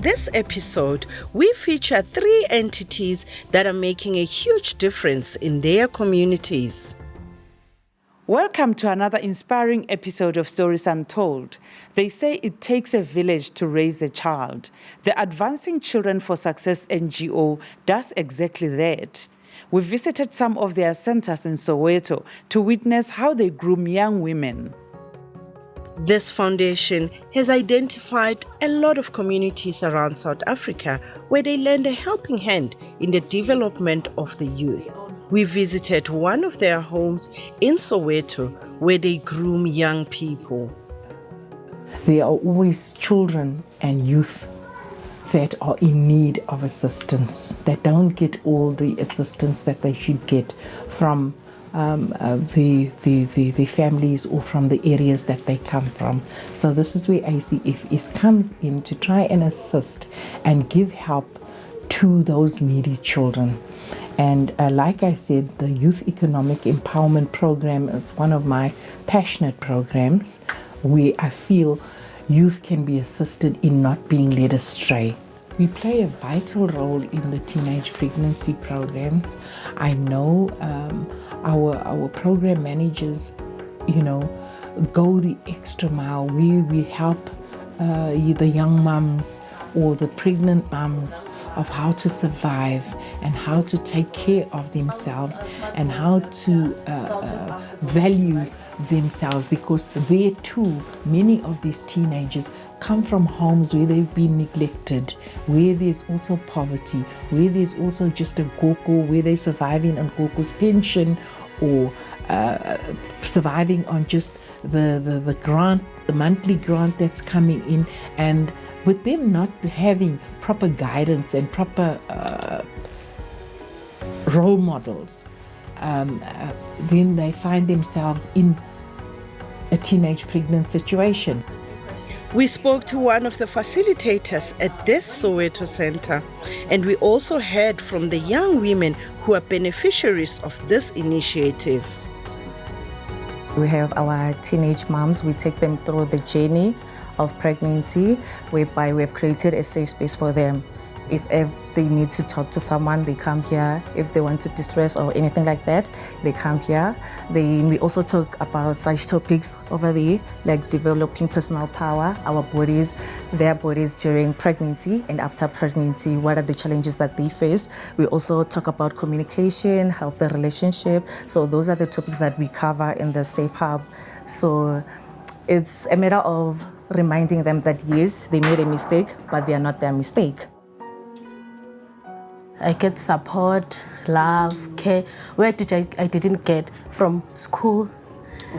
this episode, we feature 3 entities that are making a huge difference in their communities. Welcome to another inspiring episode of Stories Untold. They say it takes a village to raise a child. The Advancing Children for Success NGO does exactly that. We visited some of their centers in Soweto to witness how they groom young women. This foundation has identified a lot of communities around South Africa where they lend a helping hand in the development of the youth. We visited one of their homes in Soweto where they groom young people. There are always children and youth that are in need of assistance, that don't get all the assistance that they should get from the families or from the areas that they come from. So this is where ACFS comes in to try and assist and give help to those needy children. And like I said, the Youth Economic Empowerment Program is one of my passionate programs where I feel youth can be assisted in not being led astray. We play a vital role in the teenage pregnancy programs. I know our program managers, go the extra mile where we help the young mums or the pregnant mums of how to survive and how to take care of themselves and how to value themselves, because there too, many of these teenagers come from homes where they've been neglected, where there's also poverty, where there's also just a goko, where they're surviving on goko's pension or surviving on just the grant, the monthly grant that's coming in, and with them not having proper guidance and proper role models, then they find themselves in a teenage pregnant situation. We spoke to one of the facilitators at this Soweto center, and we also heard from the young women who are beneficiaries of this initiative. We have our teenage moms. We take them through the journey of pregnancy, whereby we have created a safe space for them. If they need to talk to someone, they come here. If they want to distress or anything like that, they come here. We also talk about such topics over there, like developing personal power, our bodies, their bodies during pregnancy and after pregnancy. What are the challenges that they face? We also talk about communication, healthy relationship. So those are the topics that we cover in the Safe Hub. So it's a matter of reminding them that yes, they made a mistake, but they are not their mistake. I get support, love, care, where I didn't get from school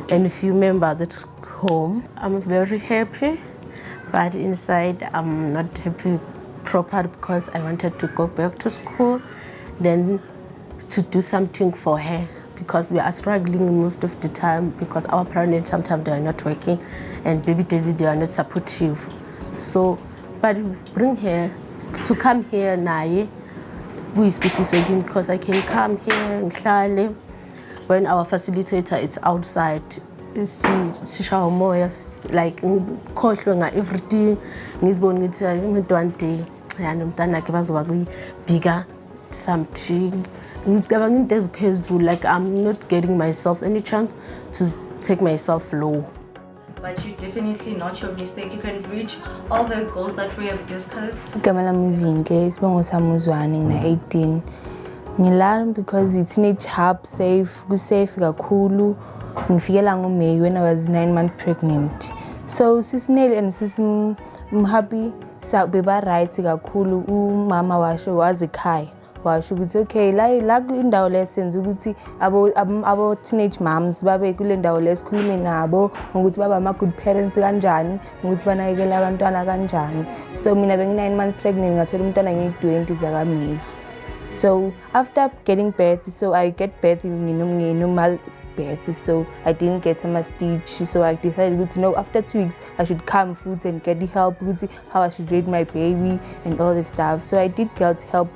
and a few members at home. I'm very happy, but inside I'm not happy proper because I wanted to go back to school, then to do something for her, because we are struggling most of the time because our parents sometimes they are not working and baby Daisy they are not supportive. So, but bring her to come here now. Because I can come here and when our facilitator is outside, she show more like everything. One day and bigger something. Like I'm not getting myself any chance to take myself low. But you definitely not your mistake. You can reach all the goals that we have discussed. Igama lami uZinhle, sibongo sami uZwane ngina-18. Ngilala because the teenage hub safe, safe kakhulu. Ngifikela ngoMay when I was 9 months pregnant. So sis Nelly and sis Mhappy beba right kakhulu. Umama washo wazikhaya. Washo ukuthi okay la indawo lesenza ukuthi abo teenage moms babe kule ndawo lesikhulume nabo ukuthi baba ama good parents kanjani, ukuthi banakekela abantwana kanjani. So mina bengi 9 months pregnant ngathola umntwana ngi20 zakaMay. So after getting birth, so I get birth in normal birth, so I didn't get a stitch. So I decided after 2 weeks I should come food and get the help with how I should raise my baby and all this stuff. So I did get help.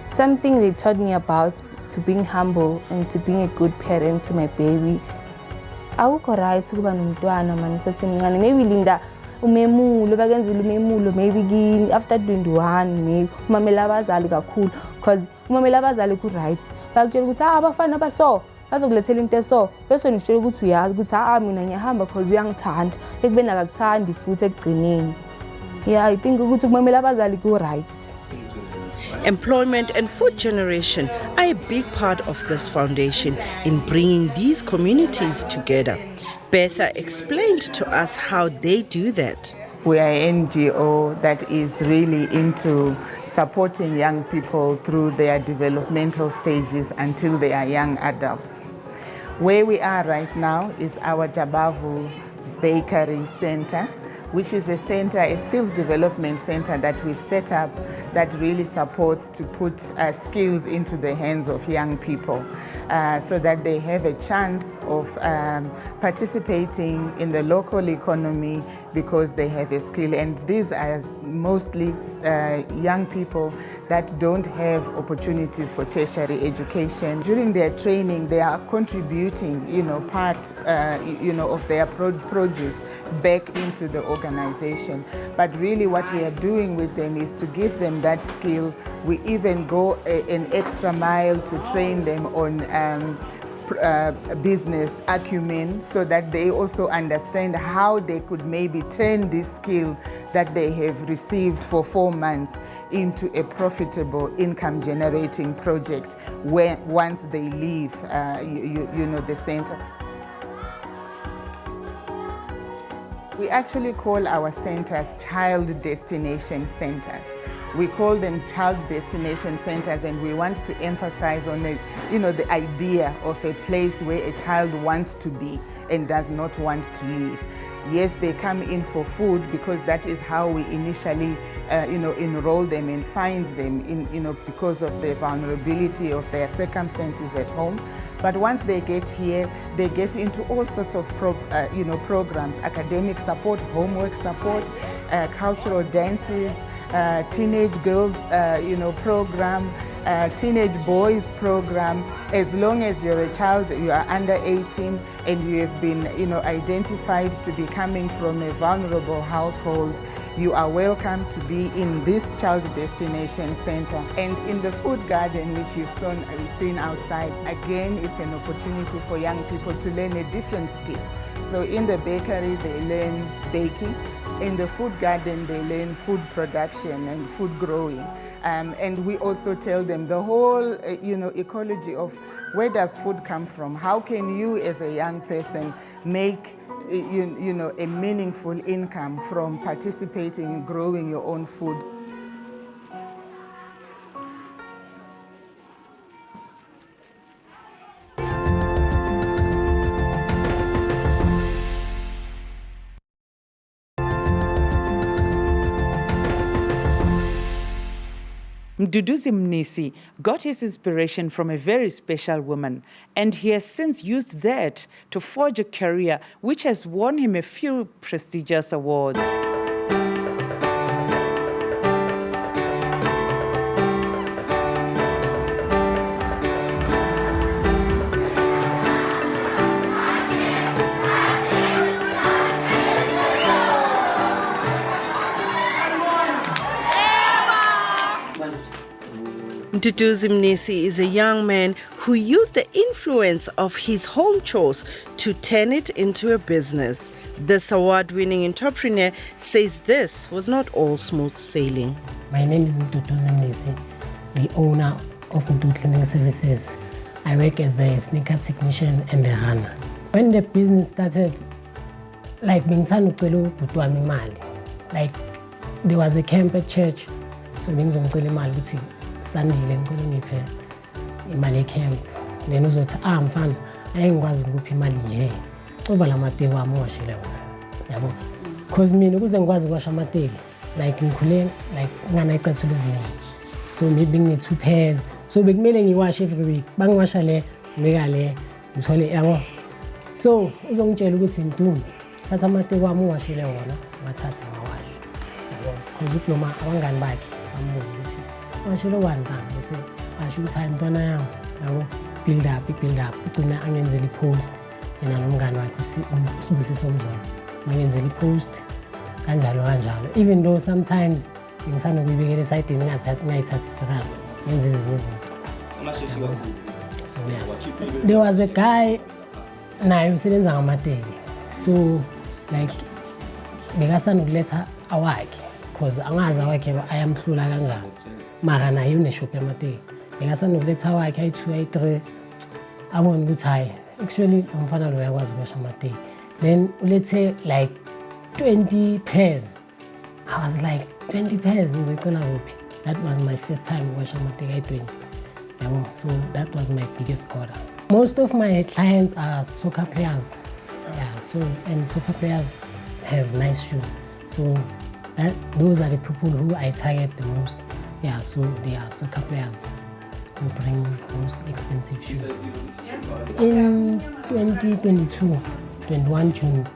Something they taught me about to being humble and to being a good parent to my baby. Awukho right ukuba nomntwana manje sasemncane. Maybe Linda umemulo bakenzela umemulo maybe kini after 21 maybe umamela abazali kakhulu because umamela abazali ku right bakutshela ukuthi abafana abaso bazokulethela into eso bese nishela ukuthi uyazi ukuthi mina ngiyahamba because uyangithanda ekubena akakuthandi futhi ekugcineni. Yeah, I think ukuthi kumamela abazali ku right. Employment and food generation are a big part of this foundation in bringing these communities together. Bertha explained to us how they do that. We are an NGO that is really into supporting young people through their developmental stages until they are young adults. Where we are right now is our Jabavu Bakery Center, which is a skills development center that we've set up that really supports to put skills into the hands of young people so that they have a chance of participating in the local economy because they have a skill. And these are mostly young people that don't have opportunities for tertiary education. During their training, they are contributing, part, of their produce back into the organization. But really what we are doing with them is to give them that skill. We even go an extra mile to train them on business acumen so that they also understand how they could maybe turn this skill that they have received for 4 months into a profitable income generating project once they leave the center. We actually call our centers child destination centers. We call them child destination centers, and we want to emphasize on the idea of a place where a child wants to be and does not want to leave. Yes, they come in for food because that is how we initially, enroll them and find them because of the vulnerability of their circumstances at home. But once they get here, they get into all sorts of programs, academic support, homework support, cultural dances, teenage girls, program, teenage boys program. As long as you're a child, you are under 18 and you have been, identified to be coming from a vulnerable household, you are welcome to be in this child destination center. And in the food garden, which you've seen outside, again, it's an opportunity for young people to learn a different skill. So in the bakery, they learn baking. In the food garden, they learn food production and food growing. And we also tell them the whole, ecology of where does food come from? How can you as a young person make a meaningful income from participating in growing your own food? Mduduzi Mnisi got his inspiration from a very special woman, and he has since used that to forge a career which has won him a few prestigious awards. Mduduzi Mnisi is a young man who used the influence of his home chores to turn it into a business. This award-winning entrepreneur says this was not all smooth sailing. My name is Mduduzi Mnisi, the owner of Untold Cleaning Services. I work as a sneaker technician and a runner. When the business started, like there was a camp at church, so Sandile ngicela ngiphe imali camp then uzothi mfana ayengikwazi ukuphi imali nje uva lamateki wami washile wona yabo because mina ukuze ngikwazi ukwasha amateki like ngikhule like ngana icathulo eziningi so maybe ngine 2 pairs so bekumele ngiwashe every week bangiwasha le ngika le ngithole yabo so uzongitshela ukuthi Mdumi thatha amateki wami uwashile wona ngathatha ngawasha yabo because ukuloma abangani bakhe bambuza ukuthi washilo one bang bese asho ukuthi hayi mntwana yami yabo build up ugcina angenzela ipost yena nomngani wakhe usibusisa omzolo mangenzela ipost kanjalo. Even though sometimes ngisana ukuyibekela esayidini ngayithathi serious ngenze ezinye izinto. So yeah, there was a guy naye usebenza ngamateki, so like bekasanda ukuletha awakhe because angazi awakhe ayamhlula kanjani, mara naye uneshop yamateki. Bekasanda ukuletha awakhe ayi-2 ayi-3 abona ukuthi hayi actually umfana lo uyakwazi ukwasha amateki. Then ulethe like 20 pairs. I was like 20 pairs ngizocela kuphi. That was my first time ukwasha amateki ayi-20. So that was my biggest order. Most of my clients are soccer players. Yeah, so and soccer players have nice shoes. So those are the people who I target the most. Yeah, so they are soccer players who bring most expensive shoes. In 2022, 21 June,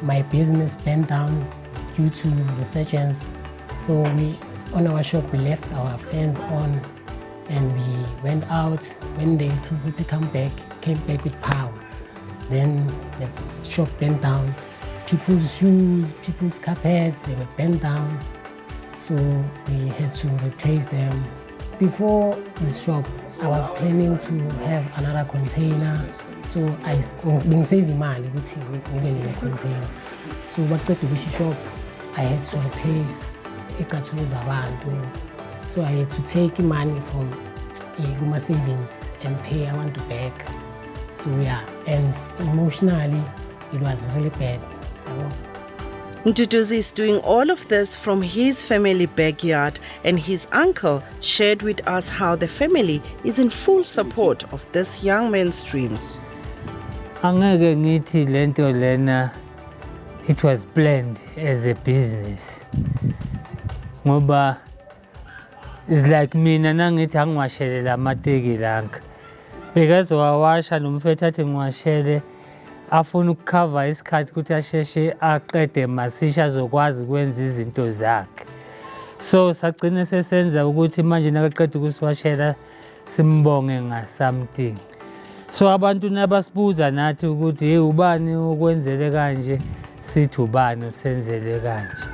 my business went down due to resurgence. So on our shop we left our fans on and we went out. When the electricity came back with power, then the shop went down. People's shoes, people's carpets, they were bent down. So we had to replace them. Before the shop, I was planning to have another container. So I've been saving money with a container. So what the shop, I had to replace it. So I had to take money from my savings and pay I want to back. So yeah, and emotionally, it was really bad. Ntutuzi is doing all of this from his family backyard, and his uncle shared with us how the family is in full support of this young man's dreams. Angeke ngithi lento lena it was planned as a business. Ngoba it's like mina nangithi angiwashelela amateki lanka. Because wawasha nomfethu athi ngiwashele afuna ukucover isikhathi ukuthi asheshe aqede masisha azokwazi ukwenza izinto zakhe. So sagcina sesenza ukuthi manje nakaqeda ukusiwashela simbonge nga-something. So abantu nabasibuza nathi ukuthi hey ubani okwenzele kanje, sithi ubani usenzele kanje.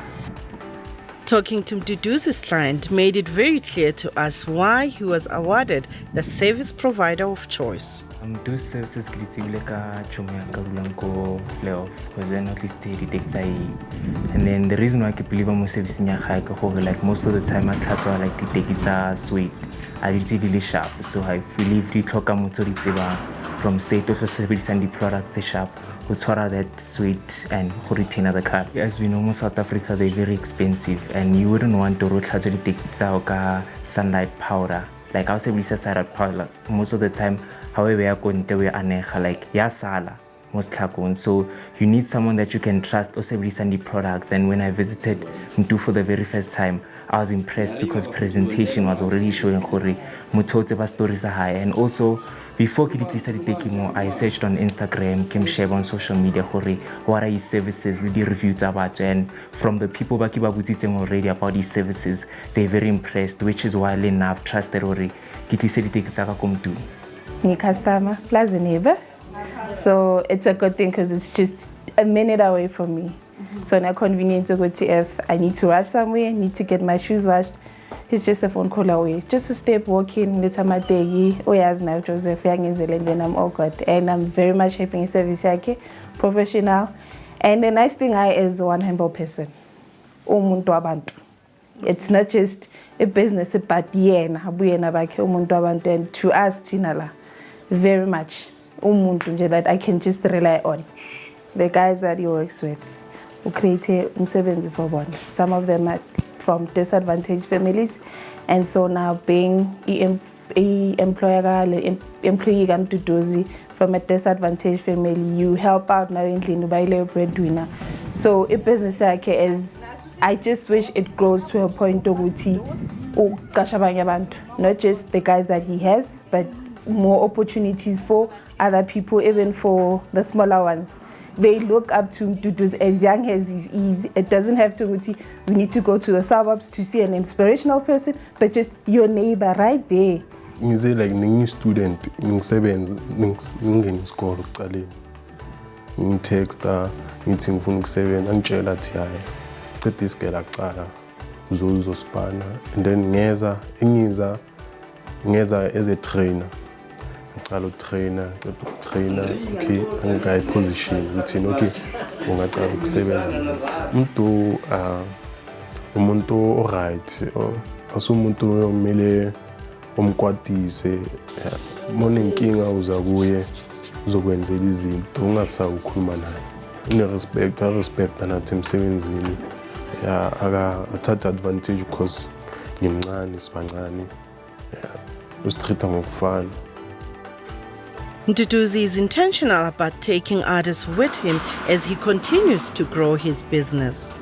Talking to Mduduzi's client made it very clear to us why he was awarded the service provider of choice. Those services critical ka chumya karulanko flare off because then at least it takes and then the reason why I believe I'm service nya ga like most of the time I class like the take it's sweet. I really sharp, so I believe the clock from state of service and the products sharp. That sweet and retain the car. As we know, South Africa, they're very expensive and you wouldn't want to take sunlight powder. Like I say, we say sunlight powder. Most of the time, however, we are going to wear like yasala, most lakon. So you need someone that you can trust. Also, we send the products. And when I visited Mtu for the very first time, I was impressed because presentation was already showing Mutote stories are high. And also, before I started taking more, I searched on Instagram, came share on social media, what are his services, the reviews about, and from the people back already about these services, they're very impressed, which is why I've trusted already. New customer plus a neighbor, so it's a good thing because it's just a minute away from me. So now convenient to go to if I need to rush somewhere, need to get my shoes washed. It's just a phone call away. Just a step walking, little mategi, oyaz now Joseph Young in Zealand, and I'm all good. And I'm very much helping service yake, professional. And the nice thing is one humble person. Umuntu abantu. It's not just a business, but and to us, Tinala, very much umuntu that I can just rely on. The guys that he works with, who create for one. Some of them are from disadvantaged families, and so now being an employee from a disadvantaged family, you help out now in the breadwinner. So a business like is, I just wish it grows to a point of not just the guys that he has, but more opportunities for other people, even for the smaller ones. They look up to Dudu's as young as he is. It doesn't have to we need to go to the suburbs to see an inspirational person, but just your neighbor right there. You say like a student in seven in school, in text, meeting phone 7 and ngiceda isigela kuqala uzosipana and then ngeza as a trainer. Ngicala ukutrainer, okay, angigayiposition ukuthi okay, ungaqala ukusebenza. Umuntu oright, asumuntu omele omkwatise, monenkinga uza kuye uzokwenzela izinto ungasawukhuluma naye. Respect nathi emsebenzini. Athatha advantage because ngimncane sibancane. Usitreata ngokufana. Ntutuzi is intentional about taking others with him as he continues to grow his business.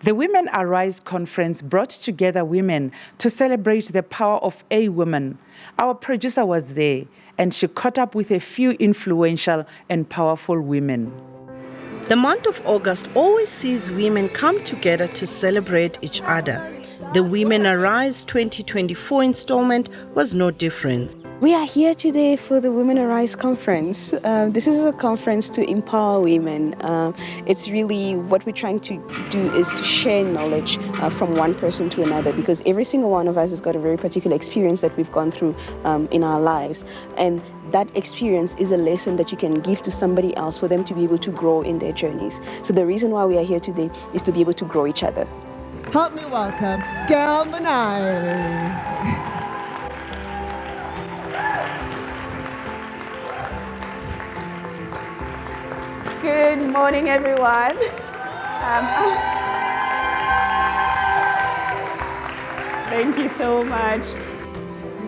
The Women Arise conference brought together women to celebrate the power of a woman. Our producer was there, and she caught up with a few influential and powerful women. The month of August always sees women come together to celebrate each other. The Women Arise 2024 installment was no different. We are here today for the Women Arise conference. This is a conference to empower women. It's really what we're trying to do is to share knowledge from one person to another, because every single one of us has got a very particular experience that we've gone through in our lives. And that experience is a lesson that you can give to somebody else for them to be able to grow in their journeys. So the reason why we are here today is to be able to grow each other. Help me welcome Girl Manai. Good morning, everyone. Thank you so much.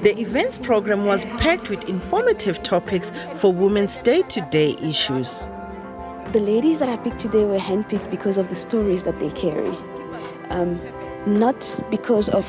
The events program was packed with informative topics for women's day-to-day issues. The ladies that I picked today were handpicked because of the stories that they carry. Not because of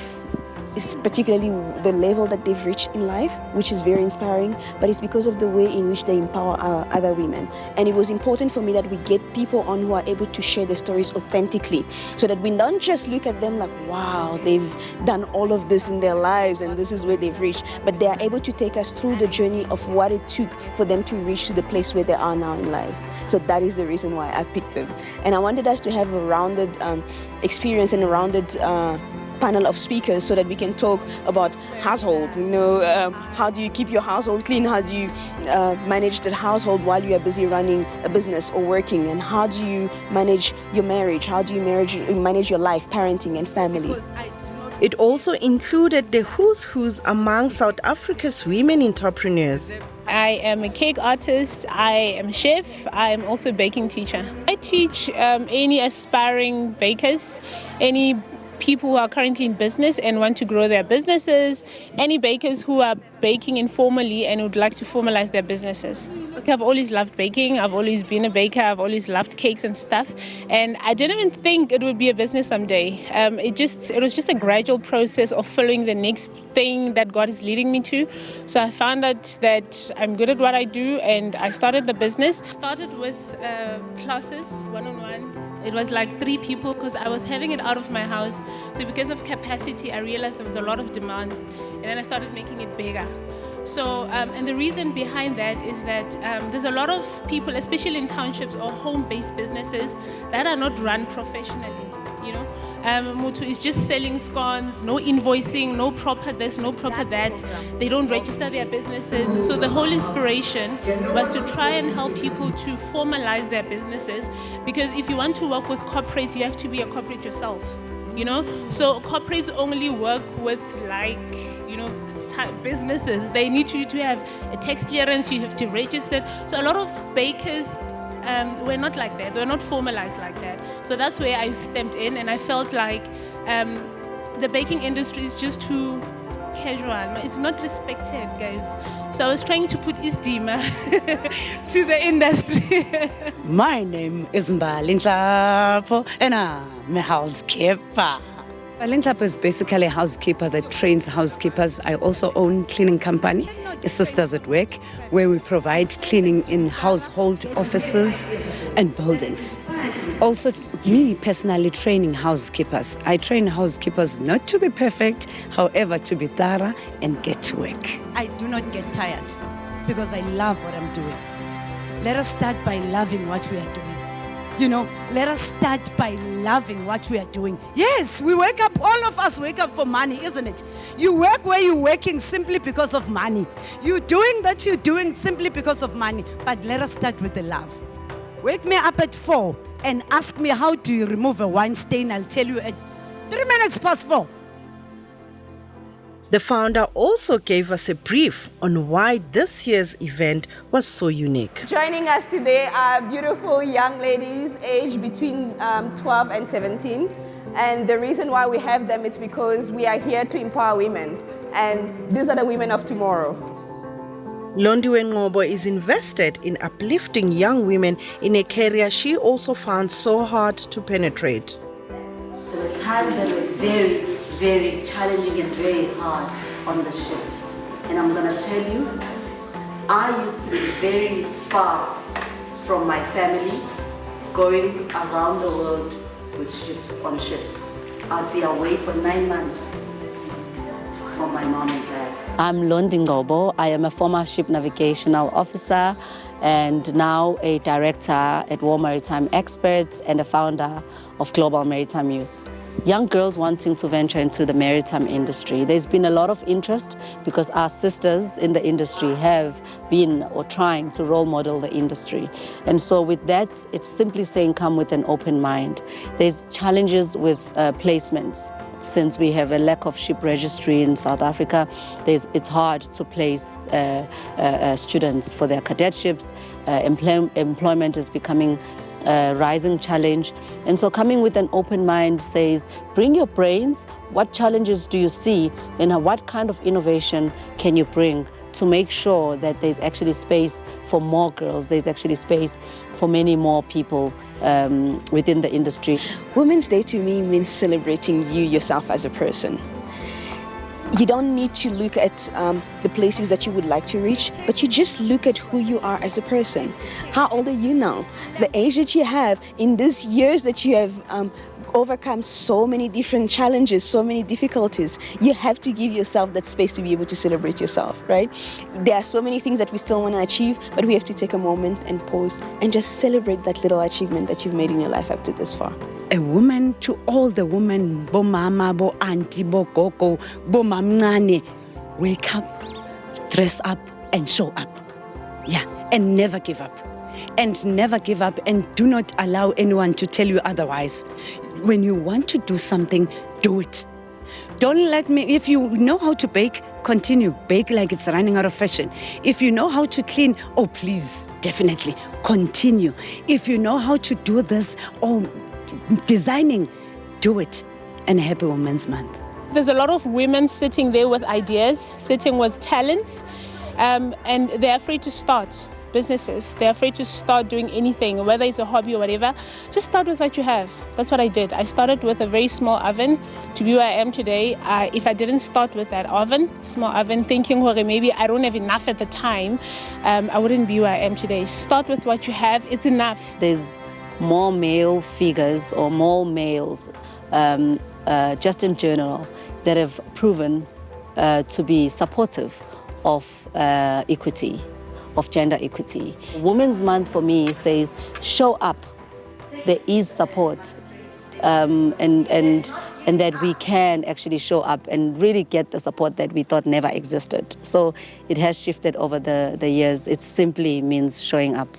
particularly the level that they've reached in life, which is very inspiring, but it's because of the way in which they empower other women. And it was important for me that we get people on who are able to share their stories authentically, so that we don't just look at them like, wow, they've done all of this in their lives and this is where they've reached, but they are able to take us through the journey of what it took for them to reach to the place where they are now in life. So that is the reason why I picked them. And I wanted us to have a rounded experience and a rounded panel of speakers, so that we can talk about household, how do you keep your household clean, how do you manage that household while you are busy running a business or working, and how do you manage your marriage, how do you manage your life, parenting and family. It also included the who's who's among South Africa's women entrepreneurs. I am a cake artist, I am a chef, I am also a baking teacher. I teach any aspiring bakers, any people who are currently in business and want to grow their businesses, any bakers who are baking informally and would like to formalize their businesses. I've always loved baking, I've always been a baker, I've always loved cakes and stuff, and I didn't even think it would be a business someday. It was just a gradual process of following the next thing that God is leading me to. So I found out that I'm good at what I do, and I started the business. Started with classes, one-on-one. It was like 3 people because I was having it out of my house. So because of capacity, I realized there was a lot of demand, and then I started making it bigger. So, and the reason behind that is that there's a lot of people, especially in townships or home-based businesses, that are not run professionally, Mutu is just selling scones, no invoicing, no proper this, no proper that. They don't register their businesses. So the whole inspiration was to try and help people to formalize their businesses, because if you want to work with corporates, you have to be a corporate yourself, So corporates only work with businesses. They need you to have a tax clearance, you have to register. So a lot of bakers we're not like that. We're not formalized like that. So that's where I stepped in, and I felt like the baking industry is just too casual. It's not respected, guys. So I was trying to put isdima to the industry. My name is Mbali Nhlapo, and I'm a housekeeper. Mbali Nhlapo is basically a housekeeper that trains housekeepers. I also own cleaning company. Sisters at Work, where we provide cleaning in household offices and buildings. Also, me personally training housekeepers. I train housekeepers not to be perfect, however, to be thorough and get to work. I do not get tired because I love what I'm doing. Let us start by loving what we are doing. You know, let us start by loving what we are doing. Yes, we wake up, all of us wake up for money, isn't it? You work where you're working simply because of money. You're doing that you're doing simply because of money. But let us start with the love. Wake me up at 4 and ask me how do you remove a wine stain. I'll tell you at 3 minutes past 4. The founder also gave us a brief on why this year's event was so unique. Joining us today are beautiful young ladies aged between 12 and 17. And the reason why we have them is because we are here to empower women. And these are the women of tomorrow. Londiwe Ngobo is invested in uplifting young women in a career she also found so hard to penetrate. There were times that were very, very challenging and very hard on the ship. And I'm gonna tell you, I used to be very far from my family, going around the world with ships, on ships. I'd be away for 9 months from my mom and dad. I'm Londi Ngobo. I am a former ship navigational officer and now a director at War Maritime Experts and a founder of Global Maritime Youth. Young girls wanting to venture into the maritime industry. There's been a lot of interest because our sisters in the industry have been or trying to role model the industry. And so with that, it's simply saying come with an open mind. There's challenges with placements. Since we have a lack of ship registry in South Africa, it's hard to place students for their cadetships. Employment is becoming a rising challenge. And so coming with an open mind says, bring your brains, what challenges do you see, and what kind of innovation can you bring to make sure that there's actually space for more girls, there's actually space for many more people within the industry. Women's Day to me means celebrating you yourself as a person. You don't need to look at the places that you would like to reach, but you just look at who you are as a person. How old are you now? The age that you have, in these years that you have overcome so many different challenges, so many difficulties, you have to give yourself that space to be able to celebrate yourself, right? There are so many things that we still want to achieve, but we have to take a moment and pause and just celebrate that little achievement that you've made in your life up to this far. A woman to all the women, bo mama, bo auntie, bo gogo, bo mamncane, wake up, dress up and show up. Yeah, and never give up. And never give up, and do not allow anyone to tell you otherwise. When you want to do something, do it. Don't let me, if you know how to bake, continue. Bake like it's running out of fashion. If you know how to clean, oh please, definitely, continue. If you know how to do this, oh, designing, do it. And a happy Women's Month. There's a lot of women sitting there with ideas, sitting with talents, and they're afraid to start businesses. They're afraid to start doing anything, whether it's a hobby or whatever. Just start with what you have. That's what I did. I started with a very small oven to be where I am today. If I didn't start with that oven, small oven, thinking, well, maybe I don't have enough at the time, I wouldn't be where I am today. Start with what you have. It's enough. There's more male figures or more males, just in general, that have proven to be supportive of equity, of gender equity. Women's Month for me says, show up. There is support, and that we can actually show up and really get the support that we thought never existed. So it has shifted over the years. It simply means showing up.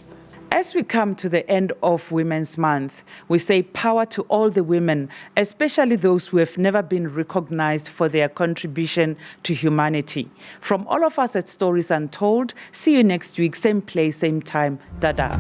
As we come to the end of Women's Month, we say power to all the women, especially those who have never been recognized for their contribution to humanity. From all of us at Stories Untold, see you next week, same place, same time. Dada.